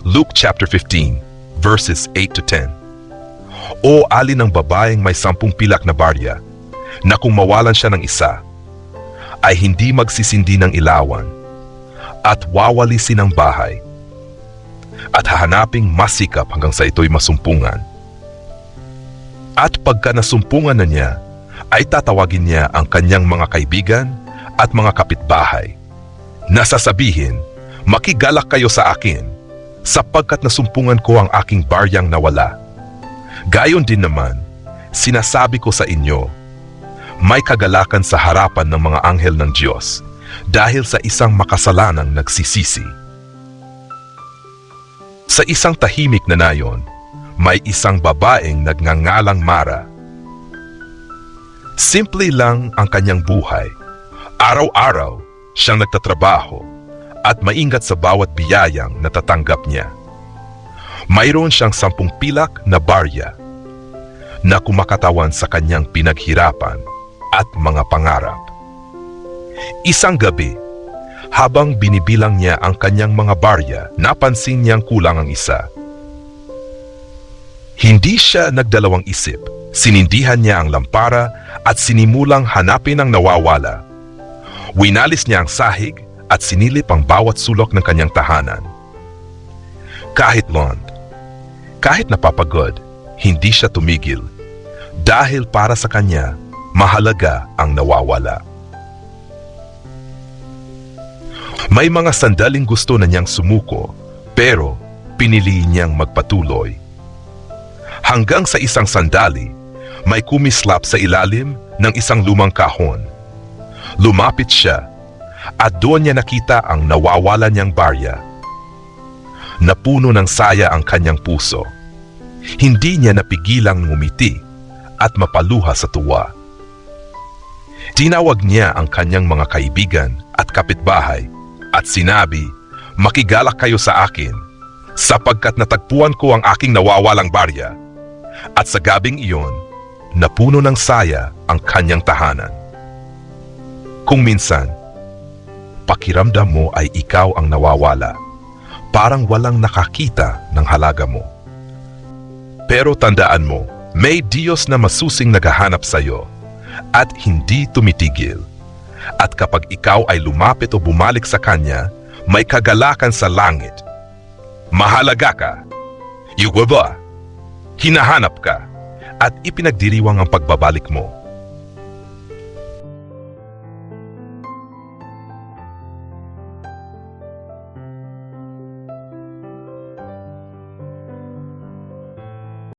Luke chapter 15, verses 8 to 10. O alin ang babaeng may 10 pilak na barya, na kung mawalan siya ng isa, ay hindi magsisindi ng ilawan, at wawalisin ang bahay, at hahanaping masikap hanggang sa ito'y masumpungan. At pagka nasumpungan na niya, ay tatawagin niya ang kanyang mga kaibigan at mga kapitbahay, na sasabihin, makigalak kayo sa akin, sapagkat nasumpungan ko ang aking baryang nawala. Gayon din naman, sinasabi ko sa inyo, may kagalakan sa harapan ng mga anghel ng Diyos dahil sa isang makasalanang nagsisisi. Sa isang tahimik na nayon, may isang babaeng nagngangalang Mara. Simple lang ang kanyang buhay. Araw-araw siyang nagtatrabaho at maingat sa bawat biyayang natatanggap niya. Mayroon siyang 10 pilak na barya na kumakatawan sa kanyang pinaghirapan at mga pangarap. Isang gabi, habang binibilang niya ang kanyang mga barya, napansin niyang kulang ang isa. Hindi siya nagdalawang isip. Sinindihan niya ang lampara at sinimulang hanapin ang nawawala. Winalis niya ang sahig at sinilip ang bawat sulok ng kanyang tahanan. Kahit napapagod, hindi siya tumigil dahil para sa kanya, mahalaga ang nawawala. May mga sandaling gusto na niyang sumuko, pero pinili niyang magpatuloy. Hanggang sa isang sandali, may kumislap sa ilalim ng isang lumang kahon. Lumapit siya at doon niya nakita ang nawawala niyang barya. Napuno ng saya ang kanyang puso. Hindi niya napigilang ngumiti at mapaluha sa tuwa. Tinawag niya ang kanyang mga kaibigan at kapitbahay at sinabi, makigalak kayo sa akin sapagkat natagpuan ko ang aking nawawalang barya. At sa gabing iyon, napuno ng saya ang kanyang tahanan. Kung minsan, pakiramdam mo ay ikaw ang nawawala, parang walang nakakita ng halaga mo. Pero tandaan mo, may Diyos na masusing naghahanap sa iyo at hindi tumitigil. At kapag ikaw ay lumapit o bumalik sa Kanya, may kagalakan sa langit. Mahalaga ka. Yuwa ba? Hinahanap ka at ipinagdiriwang ang pagbabalik mo.